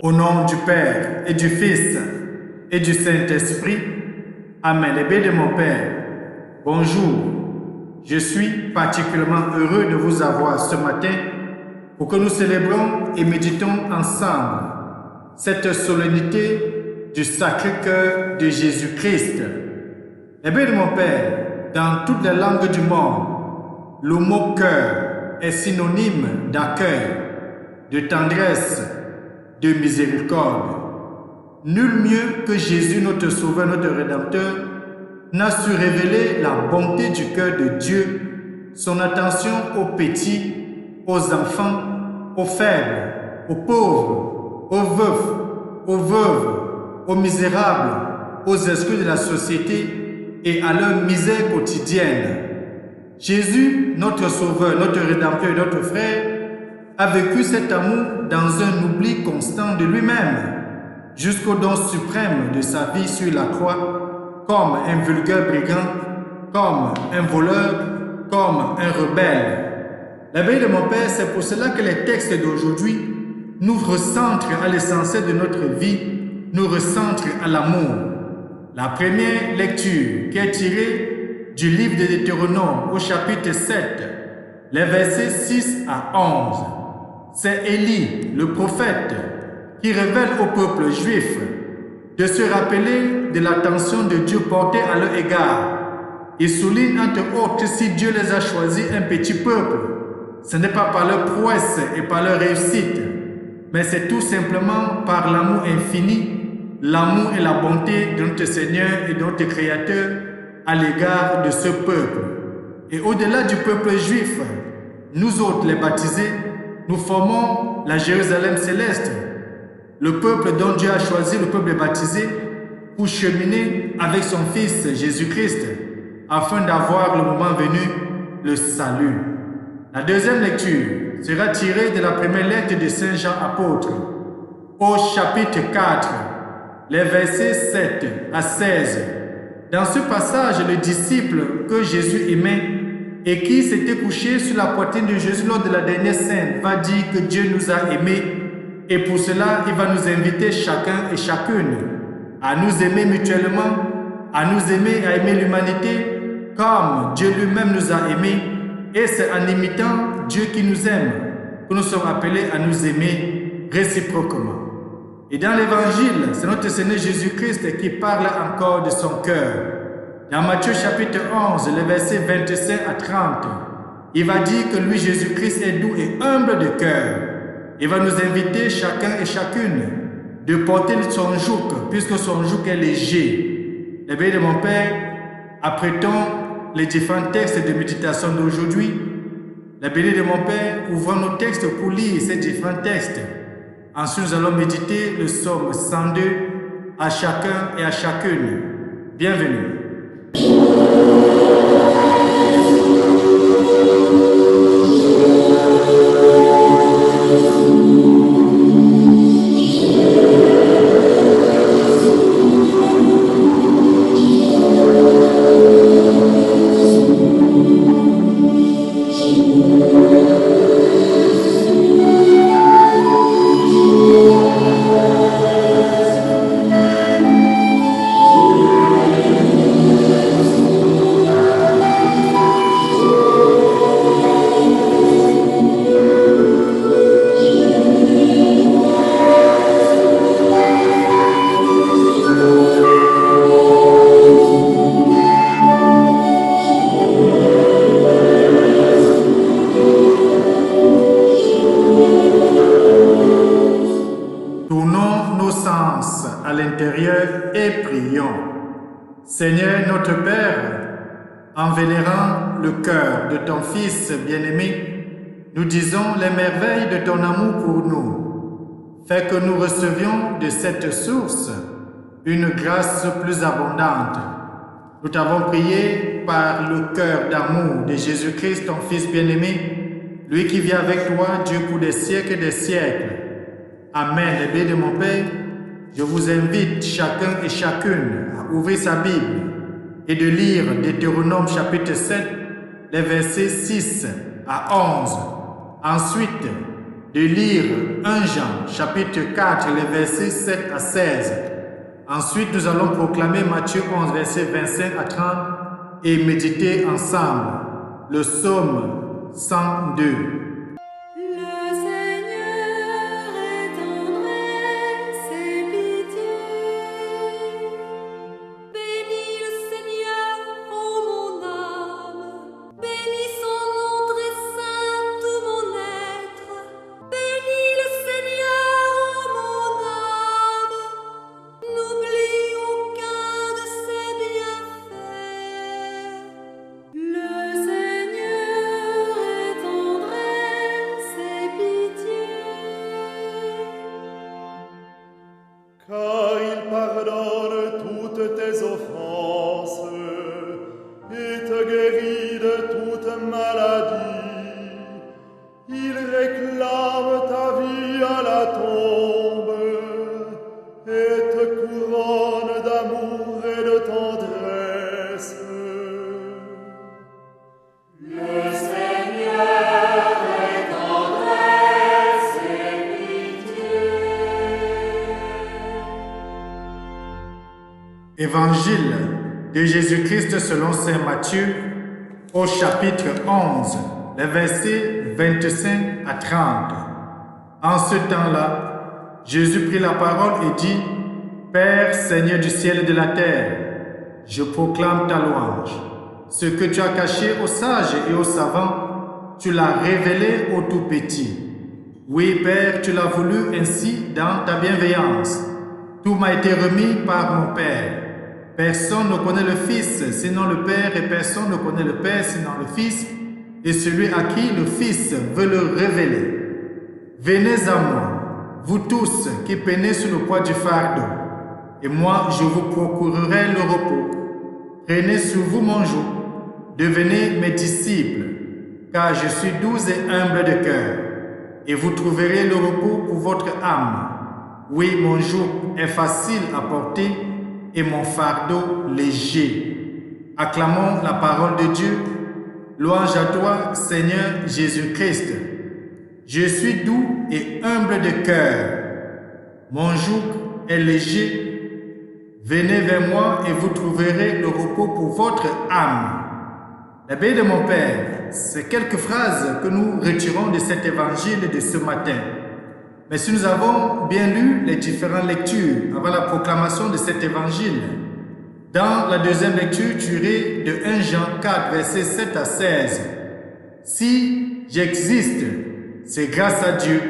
Au nom du Père et du Fils et du Saint-Esprit, Amen. Les baies de mon Père, bonjour. Je suis particulièrement heureux de vous avoir ce matin pour que nous célébrons et méditons ensemble cette solennité du Sacré-Cœur de Jésus-Christ. Les baies de mon Père, dans toutes les langues du monde, le mot cœur est synonyme d'accueil, de tendresse, de miséricorde. Nul mieux que Jésus, notre Sauveur, notre Rédempteur, n'a su révéler la bonté du cœur de Dieu, son attention aux petits, aux enfants, aux faibles, aux pauvres, aux veufs, aux veuves, aux misérables, aux exclus de la société et à leur misère quotidienne. Jésus, notre Sauveur, notre Rédempteur et notre Frère, a vécu cet amour dans un oubli constant de lui-même, jusqu'au don suprême de sa vie sur la croix, comme un vulgaire brigand, comme un voleur, comme un rebelle. La veille de mon Père, c'est pour cela que les textes d'aujourd'hui nous recentrent à l'essentiel de notre vie, nous recentrent à l'amour. La première lecture qui est tirée du livre de Deutéronome au chapitre 7, les versets 6 à 11. C'est Élie, le prophète, qui révèle au peuple juif de se rappeler de l'attention de Dieu portée à leur égard. Il souligne entre autres, si Dieu les a choisis un petit peuple, ce n'est pas par leur prouesse et par leur réussite, mais c'est tout simplement par l'amour infini, l'amour et la bonté de notre Seigneur et de notre Créateur à l'égard de ce peuple. Et au-delà du peuple juif, nous autres les baptisés, nous formons la Jérusalem céleste, le peuple dont Dieu a choisi, le peuple baptisé, pour cheminer avec son Fils Jésus-Christ, afin d'avoir le moment venu le salut. La deuxième lecture sera tirée de la première lettre de Saint Jean apôtre, au chapitre 4, les versets 7 à 16. Dans ce passage, le disciple que Jésus aimait et qui s'était couché sur la poitrine de Jésus lors de la dernière scène va dire que Dieu nous a aimés et pour cela, il va nous inviter chacun et chacune à nous aimer mutuellement, à nous aimer, à aimer l'humanité comme Dieu lui-même nous a aimés et c'est en imitant Dieu qui nous aime que nous sommes appelés à nous aimer réciproquement. Et dans l'Évangile, c'est notre Seigneur Jésus-Christ qui parle encore de son cœur. Dans Matthieu chapitre 11, les versets 25 à 30, il va dire que lui, Jésus-Christ, est doux et humble de cœur. Il va nous inviter chacun et chacune de porter son joug, puisque son joug est léger. Les bénis de mon Père, apprêtons les différents textes de méditation d'aujourd'hui. Les bénis de mon Père, ouvrons nos textes pour lire ces différents textes. Ensuite, nous allons méditer le psaume 102 à chacun et à chacune. Bienvenue. À l'intérieur et prions. Seigneur notre Père, en vénérant le cœur de ton Fils bien-aimé, nous disons les merveilles de ton amour pour nous. fais que nous recevions de cette source une grâce plus abondante. Nous t'avons prié par le cœur d'amour de Jésus-Christ, ton Fils bien-aimé, lui qui vit avec toi, Dieu pour des siècles et des siècles. Amen. Les bénis de mon Père, je vous invite chacun et chacune à ouvrir sa Bible et de lire Deutéronome chapitre 7, les versets 6 à 11. Ensuite, de lire 1 Jean chapitre 4, les versets 7 à 16. Ensuite, nous allons proclamer Matthieu 11, versets 25 à 30 et méditer ensemble le psaume 102. Car il pardonne toutes tes offenses et te guérit de toute maladie. Il réclame ta vie à la tombe et te couronne d'amour et de tendresse. Le Seigneur est tendresse et pitié. Évangile de Jésus-Christ selon saint Matthieu au chapitre 11, les versets 25 à 30. En ce temps-là, Jésus prit la parole et dit: Père, Seigneur du ciel et de la terre, je proclame ta louange. Ce que tu as caché aux sages et aux savants, tu l'as révélé aux tout petits. Oui, Père, tu l'as voulu ainsi dans ta bienveillance. Tout m'a été remis par mon Père. Personne ne connaît le Fils sinon le Père, et personne ne connaît le Père sinon le Fils, et celui à qui le Fils veut le révéler. Venez à moi, vous tous qui peinez sous le poids du fardeau, et moi je vous procurerai le repos. Prenez sur vous mon joug, devenez mes disciples, car je suis doux et humble de cœur, et vous trouverez le repos pour votre âme. Oui, mon joug est facile à porter et mon fardeau léger. Acclamons la parole de Dieu. Louange à toi, Seigneur Jésus-Christ. Je suis doux et humble de cœur. Mon joug est léger. Venez vers moi et vous trouverez le repos pour votre âme. La bénie de mon Père, c'est quelques phrases que nous retirons de cet évangile de ce matin. Mais si nous avons bien lu les différentes lectures avant la proclamation de cet évangile, dans la deuxième lecture tirée de 1 Jean 4, versets 7 à 16, si j'existe, c'est grâce à Dieu.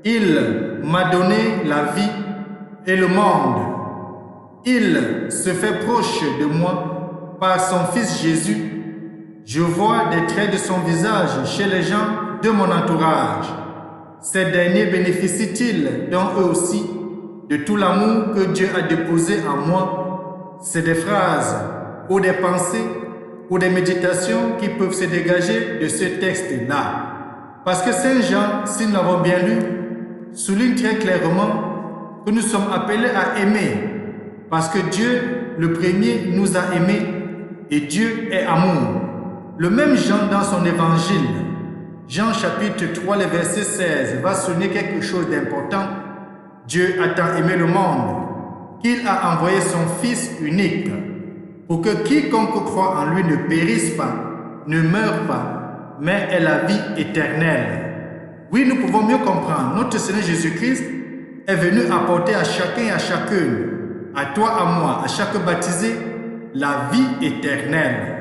Il m'a donné la vie et le monde. Il se fait proche de moi par son Fils Jésus. Je vois des traits de son visage chez les gens de mon entourage. Ces derniers bénéficient-ils donc eux aussi de tout l'amour que Dieu a déposé en moi? C'est des phrases ou des pensées ou des méditations qui peuvent se dégager de ce texte-là. Parce que Saint Jean, si nous l'avons bien lu, souligne très clairement que nous sommes appelés à aimer. Parce que Dieu, le premier, nous a aimés et Dieu est amour. Le même Jean dans son évangile, Jean chapitre 3, le verset 16, va souligner quelque chose d'important. Dieu a tant aimé le monde qu'il a envoyé son Fils unique pour que quiconque croit en lui ne périsse pas, ne meure pas, mais ait la vie éternelle. Oui, nous pouvons mieux comprendre. Notre Seigneur Jésus-Christ est venu apporter à chacun et à chacune, à toi, à moi, à chaque baptisé, la vie éternelle.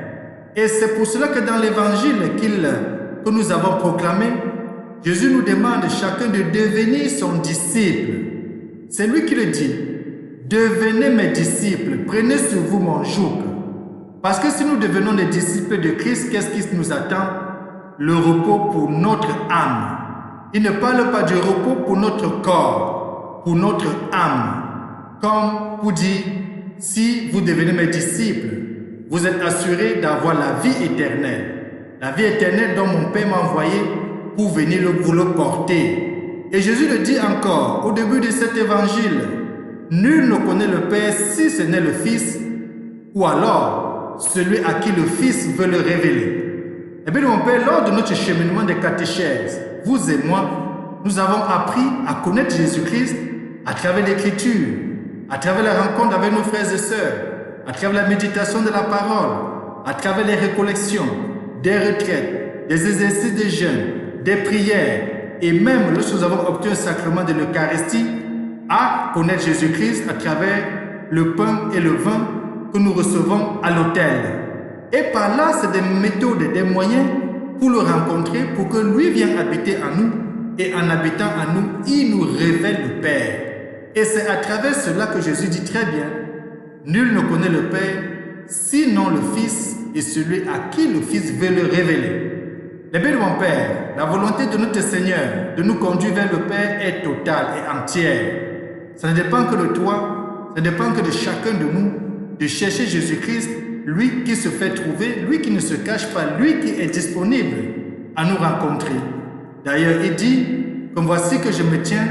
Et c'est pour cela que dans l'évangile que nous avons proclamé, Jésus nous demande chacun de devenir son disciple. C'est lui qui le dit. Devenez mes disciples, prenez sur vous mon joug. Parce que si nous devenons des disciples de Christ, qu'est-ce qui nous attend? Le repos pour notre âme. Il ne parle pas du repos pour notre corps, pour notre âme, comme pour dire, si vous devenez mes disciples, vous êtes assurés d'avoir la vie éternelle. La vie éternelle dont mon Père m'a envoyé pour venir vous le porter. Et Jésus le dit encore au début de cet évangile. Nul ne connaît le Père si ce n'est le Fils, ou alors celui à qui le Fils veut le révéler. Eh bien, mon Père, lors de notre cheminement de catéchèse, vous et moi, nous avons appris à connaître Jésus-Christ à travers l'Écriture, à travers la rencontre avec nos frères et sœurs, à travers la méditation de la parole, à travers les récollections, des retraites, des exercices de jeûne, des prières, et même lorsque nous avons obtenu un sacrement de l'Eucharistie, à connaître Jésus-Christ à travers le pain et le vin que nous recevons à l'autel. Et par là, c'est des méthodes, des moyens pour le rencontrer, pour que lui vienne habiter en nous, et en habitant en nous, il nous révèle le Père. Et c'est à travers cela que Jésus dit très bien, nul ne connaît le Père, sinon le Fils et celui à qui le Fils veut le révéler. Les bien de mon Père, la volonté de notre Seigneur de nous conduire vers le Père est totale et entière. Ça ne dépend que de toi, ça ne dépend que de chacun de nous, de chercher Jésus-Christ, lui qui se fait trouver, lui qui ne se cache pas, lui qui est disponible à nous rencontrer. D'ailleurs, il dit, comme voici que je me tiens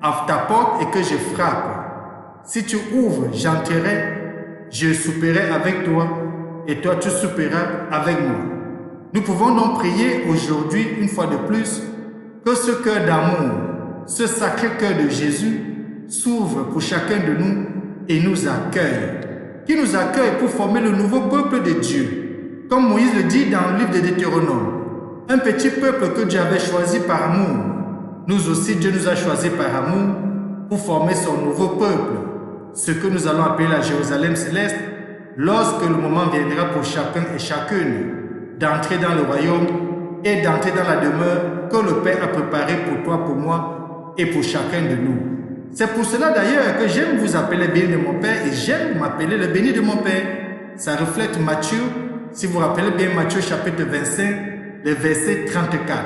à ta porte et que je frappe. Si tu ouvres, j'entrerai, je souperai avec toi et toi tu souperas avec moi. Nous pouvons donc prier aujourd'hui, une fois de plus, que ce cœur d'amour, ce sacré cœur de Jésus s'ouvre pour chacun de nous et nous accueille. Qui nous accueille pour former le nouveau peuple de Dieu. Comme Moïse le dit dans le livre de Deutéronome, un petit peuple que Dieu avait choisi par amour. Nous aussi, Dieu nous a choisis par amour pour former son nouveau peuple, ce que nous allons appeler la Jérusalem céleste, lorsque le moment viendra pour chacun et chacune d'entrer dans le royaume et d'entrer dans la demeure que le Père a préparée pour toi, pour moi et pour chacun de nous. C'est pour cela d'ailleurs que j'aime vous appeler le béni de mon Père et j'aime m'appeler le béni de mon Père. Ça reflète Matthieu, si vous vous rappelez bien Matthieu chapitre 25, le verset 34.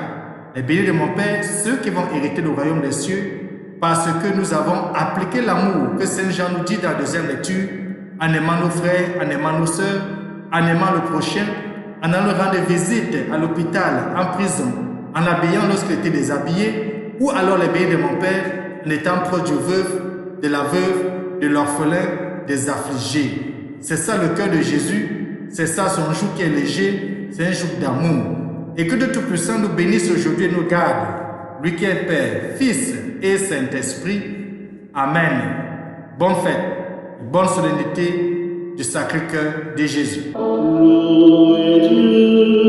Les bénis de mon Père, ceux qui vont hériter le royaume des cieux, parce que nous avons appliqué l'amour que Saint Jean nous dit dans la deuxième lecture, en aimant nos frères, en aimant nos sœurs, en aimant le prochain, en allant rendre visite à l'hôpital, en prison, en l'habillant lorsqu'il était déshabillé, ou alors les bénis de mon Père, en étant proche du veuf, de la veuve, de l'orphelin, des affligés. C'est ça le cœur de Jésus, c'est ça son joug qui est léger, c'est un joug d'amour. Et que de Tout-Puissant nous bénisse aujourd'hui et nous garde, lui qui est Père, Fils et Saint-Esprit. Amen. Bonne fête, bonne solennité du Sacré-Cœur de Jésus. Louez Dieu.